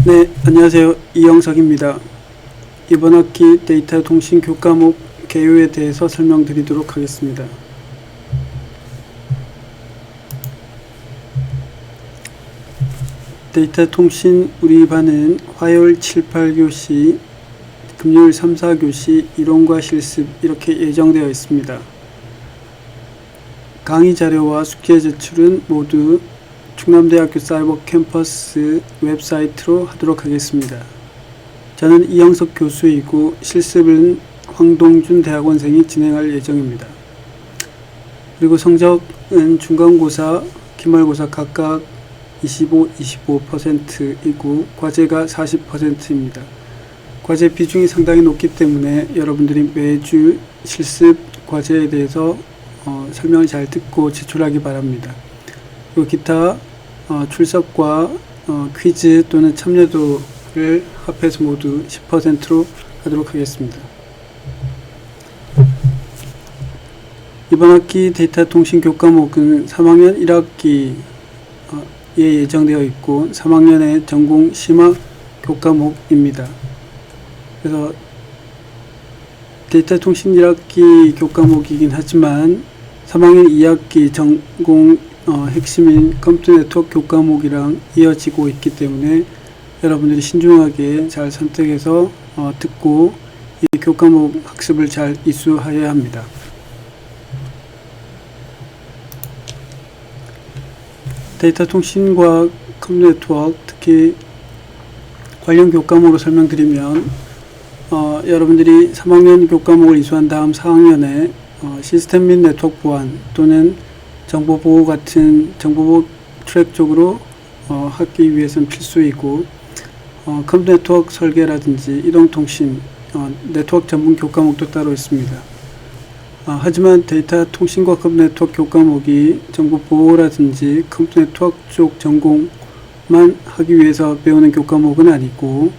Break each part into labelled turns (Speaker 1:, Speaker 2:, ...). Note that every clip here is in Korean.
Speaker 1: 네, 안녕하세요. 이영석입니다. 이번 학기 데이터 통신 교과목 개요에 대해서 설명드리도록 하겠습니다. 데이터 통신 우리 반은 화요일 7, 8교시, 금요일 3, 4교시 이론과 실습 이렇게 예정되어 있습니다. 강의 자료와 숙제 제출은 모두 충남대학교 사이버 캠퍼스 웹사이트로 하도록 하겠습니다. 저는 이영석 교수이고 실습은 황동준 대학원생이 진행할 예정입니다. 그리고 성적은 중간고사, 기말고사 각각 25%이고 과제가 40%입니다. 과제 비중이 상당히 높기 때문에 여러분들이 매주 실습 과제에 대해서 설명을 잘 듣고 제출하기 바랍니다. 그리고 기타 출석과 퀴즈 또는 참여도를 합해서 모두 10%로 하도록 하겠습니다. 이번 학기 데이터 통신 교과목은 3학년 1학기에 예정되어 있고 3학년의 전공 심화 교과목입니다. 그래서 데이터 통신 1학기 교과목이긴 하지만 3학년 2학기 전공 핵심인 컴퓨터 네트워크 교과목이랑 이어지고 있기 때문에 여러분들이 신중하게 잘 선택해서 듣고 이 교과목 학습을 잘 이수하여야 합니다. 데이터 통신과 컴퓨터 네트워크 특히 관련 교과목으로 설명드리면 여러분들이 3학년 교과목을 이수한 다음 4학년에 시스템 및 네트워크 보안 또는 정보보호 같은 정보보호 트랙 쪽으로 하기 위해서는 필수이고 컴퓨터 네트워크 설계라든지 이동통신, 네트워크 전문 교과목도 따로 있습니다. 하지만 데이터 통신과 컴퓨터 네트워크 교과목이 정보보호라든지 컴퓨터 네트워크 쪽 전공만 하기 위해서 배우는 교과목은 아니고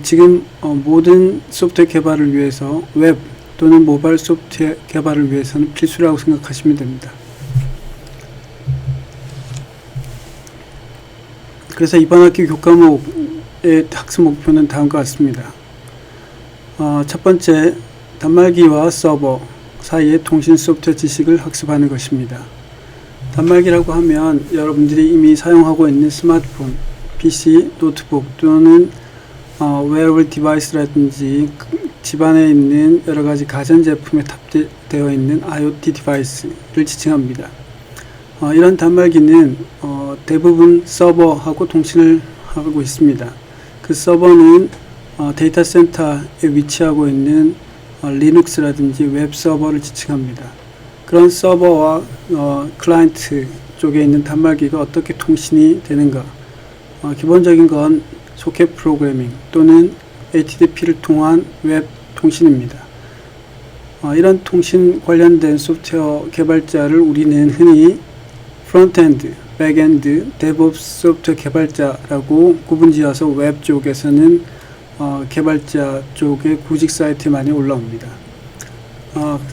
Speaker 1: 지금 모든 소프트웨어 개발을 위해서 웹 또는 모바일 소프트웨어 개발을 위해서는 필수라고 생각하시면 됩니다. 그래서 이번 학기 교과목의 학습 목표는 다음과 같습니다. 첫 번째, 단말기와 서버 사이의 통신 소프트웨어 지식을 학습하는 것입니다. 단말기라고 하면 여러분들이 이미 사용하고 있는 스마트폰, PC, 노트북 또는 웨어러블 디바이스라든지 집안에 있는 여러가지 가전제품에 탑재되어 있는 IoT 디바이스를 지칭합니다. 이런 단말기는 대부분 서버하고 통신을 하고 있습니다. 그 서버는 데이터 센터에 위치하고 있는 리눅스라든지 웹 서버를 지칭합니다. 그런 서버와 클라이언트 쪽에 있는 단말기가 어떻게 통신이 되는가? 기본적인 건 소켓 프로그래밍 또는 HTTP를 통한 웹 통신입니다. 이런 통신 관련된 소프트웨어 개발자를 우리는 흔히 프론트엔드, 백엔드, 데브옵스 소프트웨어 개발자라고 구분지어서 웹 쪽에서는 개발자 쪽의 구직 사이트에 많이 올라옵니다.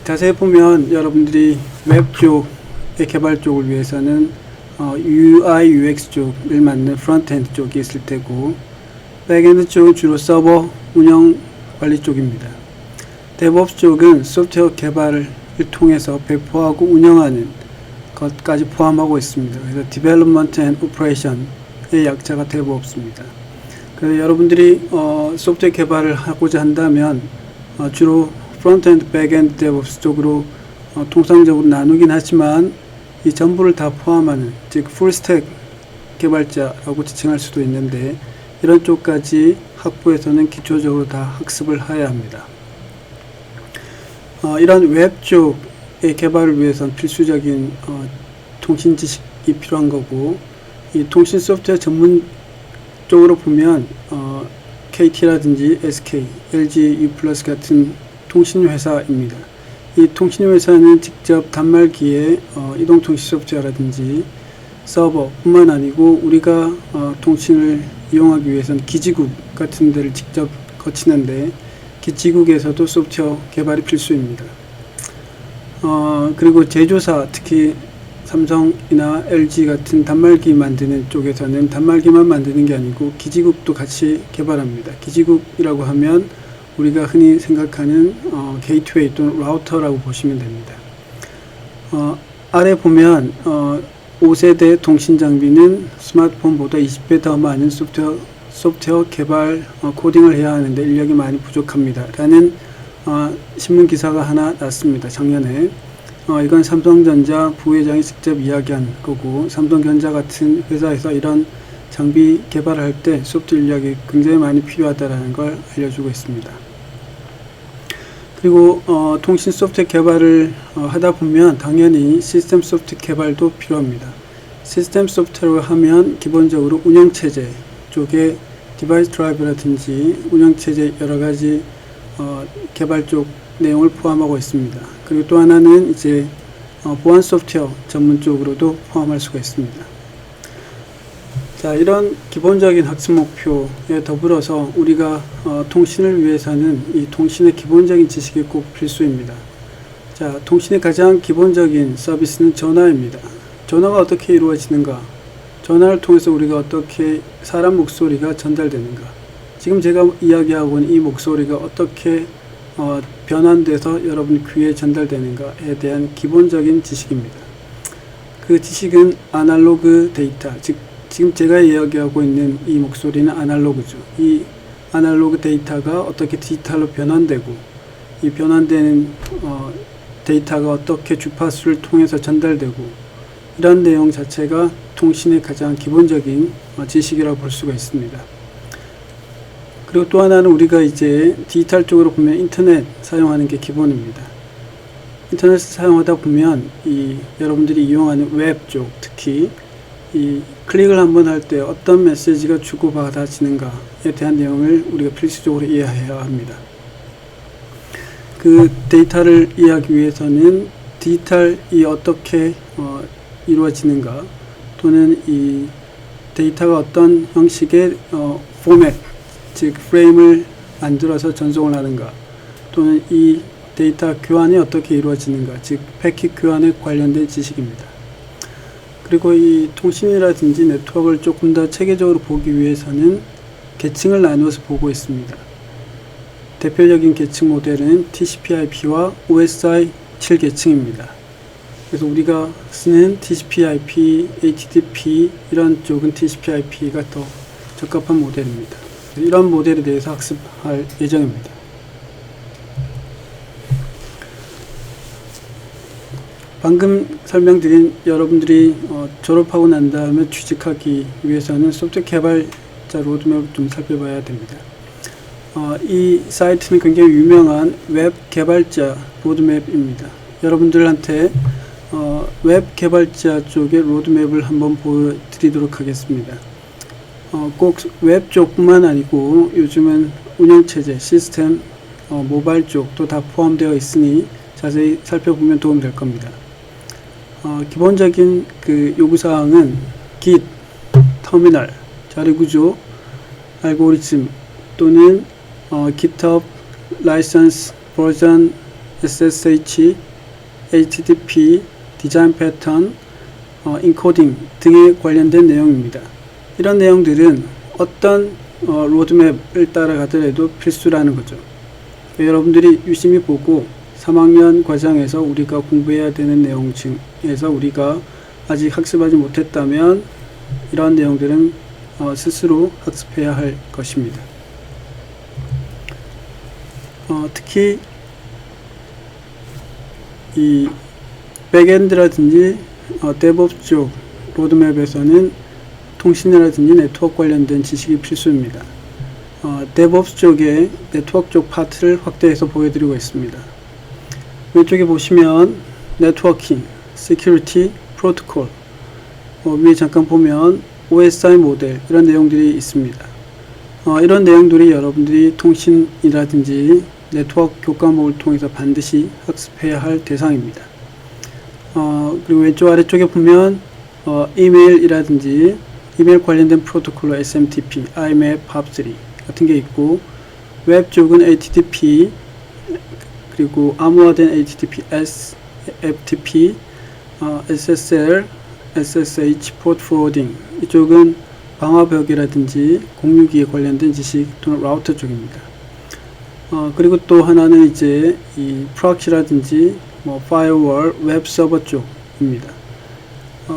Speaker 1: 자세히 보면 여러분들이 웹 쪽의 개발 쪽을 위해서는 UI, UX 쪽을 맡는 프론트엔드 쪽이 있을 테고 백엔드 쪽은 주로 서버 운영 관리 쪽입니다. 데브옵스 쪽은 소프트웨어 개발을 통해서 배포하고 운영하는 것까지 포함하고 있습니다. 그래서 Development and Operation의 약자가 데브옵스입니다. 그래서 여러분들이 소프트웨어 개발을 하고자 한다면 주로 프론트엔드, 백엔드, 데브옵스 쪽으로 통상적으로 나누긴 하지만 이 전부를 다 포함하는 즉 풀스택 개발자라고 지칭할 수도 있는데 이런 쪽까지 학부에서는 기초적으로 다 학습을 해야 합니다. 이런 웹 쪽의 개발을 위해서는 필수적인 통신 지식이 필요한 거고 이 통신 소프트웨어 전문 쪽으로 보면 KT라든지 SK, LG U+ 같은 통신회사입니다. 이 통신회사는 직접 단말기에 이동통신 소프트웨어라든지 서버뿐만 아니고 우리가 통신을 이용하기 위해서는 기지국 같은 데를 직접 거치는데 기지국에서도 소프트웨어 개발이 필수입니다. 그리고 제조사, 특히 삼성이나 LG 같은 단말기 만드는 쪽에서는 단말기만 만드는 게 아니고 기지국도 같이 개발합니다. 기지국이라고 하면 우리가 흔히 생각하는 게이트웨이 또는 라우터라고 보시면 됩니다. 아래 보면 5세대 통신 장비는 스마트폰보다 20배 더 많은 소프트웨어 개발 코딩을 해야 하는데 인력이 많이 부족합니다 라는 신문 기사가 하나 났습니다. 작년에. 이건 삼성전자 부회장이 직접 이야기한 거고, 삼성전자 같은 회사에서 이런 장비 개발할 때 소프트웨어 인력이 굉장히 많이 필요하다는 걸 알려주고 있습니다. 그리고 통신 소프트웨어 개발을 하다 보면 당연히 시스템 소프트웨어 개발도 필요합니다. 시스템 소프트웨어를 하면 기본적으로 운영체제 쪽에 디바이스 드라이브라든지 운영체제 여러가지 개발 쪽 내용을 포함하고 있습니다. 그리고 또 하나는 이제 보안 소프트웨어 전문 쪽으로도 포함할 수가 있습니다. 자, 이런 기본적인 학습 목표에 더불어서 우리가 통신을 위해서는 이 통신의 기본적인 지식이 꼭 필수입니다. 자, 통신의 가장 기본적인 서비스는 전화입니다. 전화가 어떻게 이루어지는가? 전화를 통해서 우리가 어떻게 사람 목소리가 전달되는가? 지금 제가 이야기하고 있는 이 목소리가 어떻게 변환돼서 여러분 귀에 전달되는가에 대한 기본적인 지식입니다. 그 지식은 아날로그 데이터, 즉 지금 제가 이야기하고 있는 이 목소리는 아날로그죠. 이 아날로그 데이터가 어떻게 디지털로 변환되고, 이 변환되는 데이터가 어떻게 주파수를 통해서 전달되고, 이런 내용 자체가 통신의 가장 기본적인 지식이라고 볼 수가 있습니다. 그리고 또 하나는 우리가 이제 디지털 쪽으로 보면 인터넷 사용하는 게 기본입니다. 인터넷을 사용하다 보면 여러분들이 이용하는 웹 쪽, 특히 이 클릭을 한번 할 때 어떤 메시지가 주고받아지는가에 대한 내용을 우리가 필수적으로 이해해야 합니다. 그 데이터를 이해하기 위해서는 디지털이 어떻게 이루어지는가, 또는 이 데이터가 어떤 형식의 포맷, 즉 프레임을 만들어서 전송을 하는가, 또는 이 데이터 교환이 어떻게 이루어지는가, 즉 패킷 교환에 관련된 지식입니다. 그리고 이 통신이라든지 네트워크를 조금 더 체계적으로 보기 위해서는 계층을 나누어서 보고 있습니다. 대표적인 계층 모델은 TCP/IP와 OSI 7계층입니다. 그래서 우리가 쓰는 TCP/IP, HTTP 이런 쪽은 TCP/IP가 더 적합한 모델입니다. 이런 모델에 대해서 학습할 예정입니다. 방금 설명드린 여러분들이 졸업하고 난 다음에 취직하기 위해서는 소프트웨어 개발자 로드맵을 좀 살펴봐야 됩니다. 이 사이트는 굉장히 유명한 웹 개발자 로드맵입니다. 여러분들한테 웹 개발자 쪽의 로드맵을 한번 보여드리도록 하겠습니다. 꼭 웹 쪽뿐만 아니고 요즘은 운영체제, 시스템, 모바일 쪽도 다 포함되어 있으니 자세히 살펴보면 도움이 될 겁니다. 기본적인 그 요구사항은 Git, 터미널, 자료구조, 알고리즘 또는 GitHub, 라이선스, 버전, SSH, HTTP, 디자인 패턴, 인코딩 등에 관련된 내용입니다. 이런 내용들은 어떤 로드맵을 따라가더라도 필수라는 거죠. 여러분들이 유심히 보고 3학년 과정에서 우리가 공부해야 되는 내용 중에서 우리가 아직 학습하지 못했다면 이러한 내용들은 스스로 학습해야 할 것입니다. 특히 이 백엔드라든지 DevOps 쪽 로드맵에서는 통신이라든지 네트워크 관련된 지식이 필수입니다. DevOps 쪽에 네트워크 쪽 파트를 확대해서 보여드리고 있습니다. 왼쪽에 보시면 네트워킹, 시큐리티, 프로토콜, 위에 잠깐 보면 OSI 모델 이런 내용들이 있습니다. 이런 내용들이 여러분들이 통신이라든지 네트워크 교과목을 통해서 반드시 학습해야 할 대상입니다. 그리고 왼쪽 아래쪽에 보면 이메일이라든지 이메일 관련된 프로토콜로 SMTP, IMAP, POP3 같은 게 있고, 웹 쪽은 HTTP, 그리고 암호화된 HTTPS, FTP, SSL, SSH, 포트 포워딩 이쪽은 방화벽이라든지 공유기에 관련된 지식 또는 라우터 쪽입니다. 그리고 또 하나는 이제 이 프록시라든지 뭐 파이어월, 웹 서버 쪽입니다.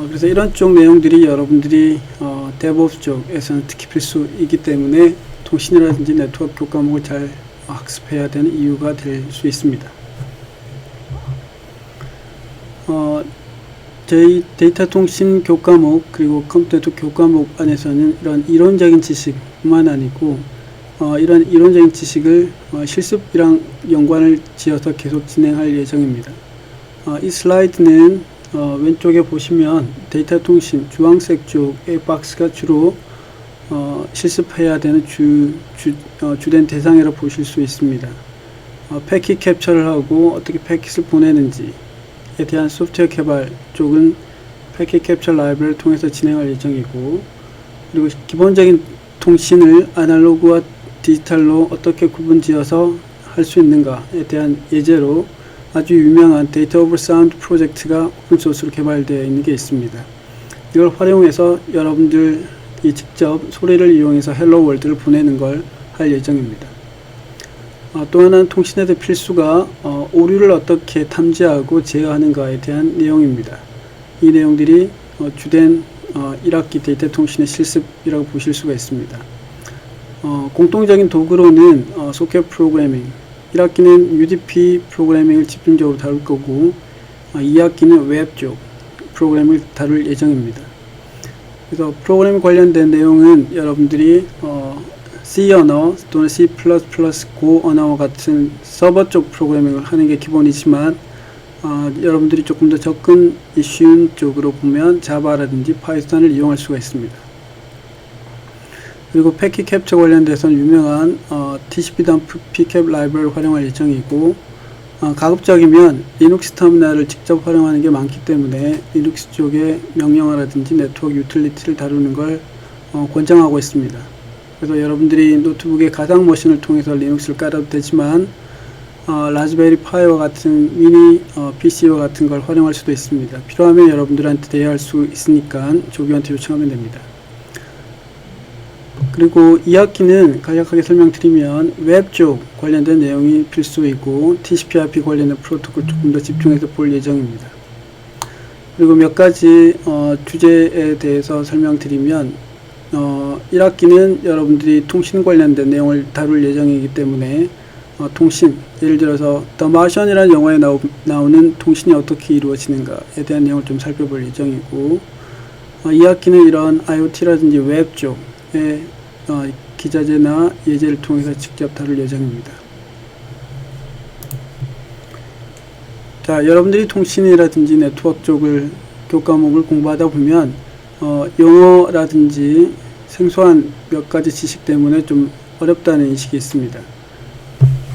Speaker 1: 그래서 이런 쪽 내용들이 여러분들이 DevOps 쪽에서는 특히 필수이기 때문에 통신이라든지 네트워크 교과목을 잘 학습해야 되는 이유가 될 수 있습니다. 저희 데이터 통신 교과목 그리고 컴퓨터 네트워크 교과목 안에서는 이런 이론적인 지식뿐만 아니고 이런 이론적인 지식을 실습이랑 연관을 지어서 계속 진행할 예정입니다. 이 슬라이드는 왼쪽에 보시면 데이터 통신 주황색 쪽의 박스가 주로 실습해야 되는 주된 대상이라고 보실 수 있습니다. 패킷 캡처를 하고 어떻게 패킷을 보내는지에 대한 소프트웨어 개발 쪽은 패킷 캡처 라이브러리를 통해서 진행할 예정이고, 그리고 기본적인 통신을 아날로그와 디지털로 어떻게 구분지어서 할 수 있는가에 대한 예제로 아주 유명한 데이터 오브 사운드 프로젝트가 오픈소스로 개발되어 있는 게 있습니다. 이걸 활용해서 여러분들이 직접 소리를 이용해서 헬로 월드를 보내는 걸 할 예정입니다. 또 하나는 통신에 대한 필수가 오류를 어떻게 탐지하고 제어하는가에 대한 내용입니다. 이 내용들이 주된 1학기 데이터 통신의 실습이라고 보실 수가 있습니다. 공통적인 도구로는 소켓 프로그래밍, 1학기는 UDP 프로그래밍을 집중적으로 다룰 거고 2학기는 웹 쪽 프로그래밍을 다룰 예정입니다. 그래서 프로그래밍 관련된 내용은 여러분들이 C 언어 또는 C++, Go 언어와 같은 서버 쪽 프로그래밍을 하는 게 기본이지만 여러분들이 조금 더 접근이 쉬운 쪽으로 보면 자바라든지 파이썬을 이용할 수가 있습니다. 그리고 패킷 캡처 관련돼서는 유명한 TCP dump pcap 라이브러리를 활용할 예정이고, 가급적이면 리눅스 터미널을 직접 활용하는 게 많기 때문에 리눅스 쪽의 명령어라든지 네트워크 유틸리티를 다루는 걸 권장하고 있습니다. 그래서 여러분들이 노트북의 가상 머신을 통해서 리눅스를 깔아도 되지만 라즈베리 파이와 같은 미니 PC와 같은 걸 활용할 수도 있습니다. 필요하면 여러분들한테 대여할 수 있으니까 조교한테 요청하면 됩니다. 그리고 2학기는 간략하게 설명드리면 웹 쪽 관련된 내용이 필수이고 TCP/IP 관련된 프로토콜 조금 더 집중해서 볼 예정입니다. 그리고 몇 가지 주제에 대해서 설명드리면 1학기는 여러분들이 통신 관련된 내용을 다룰 예정이기 때문에 통신, 예를 들어서 The Martian이라는 영화에 나오는 통신이 어떻게 이루어지는가에 대한 내용을 좀 살펴볼 예정이고, 2학기는 이런 IoT라든지 웹 쪽의 기자재나 예제를 통해서 직접 다룰 예정입니다. 자, 여러분들이 통신이라든지 네트워크 쪽을 교과목을 공부하다 보면 용어라든지 생소한 몇 가지 지식 때문에 좀 어렵다는 인식이 있습니다.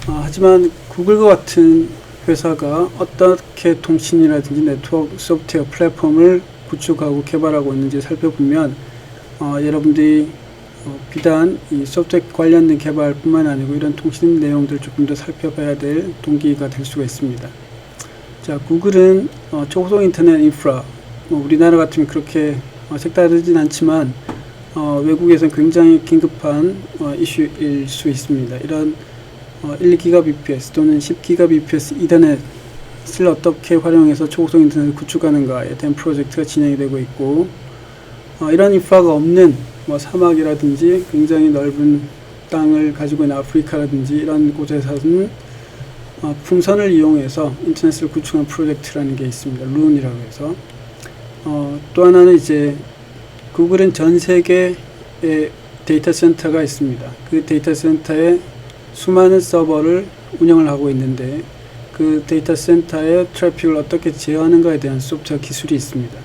Speaker 1: 하지만 구글과 같은 회사가 어떻게 통신이라든지 네트워크 소프트웨어 플랫폼을 구축하고 개발하고 있는지 살펴보면 여러분들이 비단 이 소프트웨어 관련된 개발뿐만 아니고 이런 통신 내용들을 조금 더 살펴봐야 될 동기가 될 수가 있습니다. 자, 구글은 초고속 인터넷 인프라, 우리나라 같으면 그렇게 색다르진 않지만 외국에서는 굉장히 긴급한 이슈일 수 있습니다. 이런 1GBps 또는 10GBps 이더넷을 어떻게 활용해서 초고속 인터넷을 구축하는가에 대한 프로젝트가 진행이 되고 있고, 이런 인프라가 없는 사막이라든지 굉장히 넓은 땅을 가지고 있는 아프리카라든지 이런 곳에서는 풍선을 이용해서 인터넷을 구축하는 프로젝트라는 게 있습니다. 룬이라고 해서. 또 하나는 이제 구글은 전 세계에 데이터 센터가 있습니다. 그 데이터 센터에 수많은 서버를 운영을 하고 있는데 그 데이터 센터의 트래픽을 어떻게 제어하는가에 대한 소프트웨어 기술이 있습니다.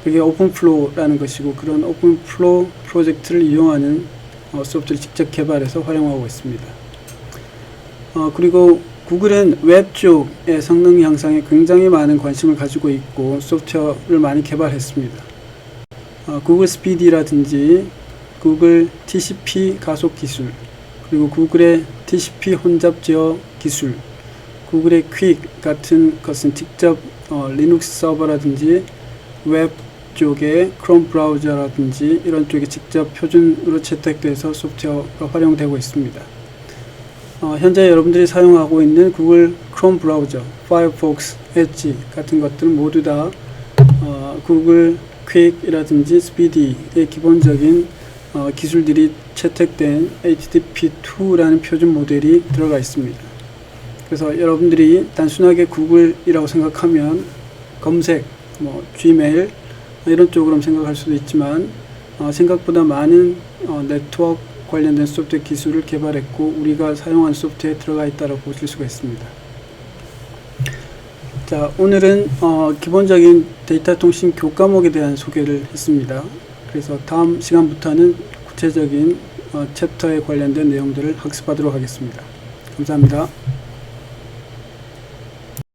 Speaker 1: 그게 오픈플로우라는 것이고, 그런 오픈플로우 프로젝트를 이용하는 소프트웨어를 직접 개발해서 활용하고 있습니다. 그리고 구글은 웹 쪽의 성능 향상에 굉장히 많은 관심을 가지고 있고 소프트웨어를 많이 개발했습니다. 구글 스피디라든지 구글 TCP 가속 기술, 그리고 구글의 TCP 혼잡 제어 기술, 구글의 퀵 같은 것은 직접 리눅스 서버라든지 웹 쪽에 크롬 브라우저라든지 이런 쪽에 직접 표준으로 채택돼서 소프트웨어가 활용되고 있습니다. 현재 여러분들이 사용하고 있는 구글 크롬 브라우저, 파이어폭스, 엣지 같은 것들은 모두 다 구글 퀵이라든지 스피디의 기본적인 기술들이 채택된 HTTP2라는 표준 모델이 들어가 있습니다. 그래서 여러분들이 단순하게 구글이라고 생각하면 검색, 지메일 이런 쪽으로 생각할 수도 있지만 생각보다 많은 네트워크 관련된 소프트웨어 기술을 개발했고 우리가 사용한 소프트웨어에 들어가 있다고 보실 수가 있습니다. 자, 오늘은 기본적인 데이터 통신 교과목에 대한 소개를 했습니다. 그래서 다음 시간부터는 구체적인 챕터에 관련된 내용들을 학습하도록 하겠습니다. 감사합니다.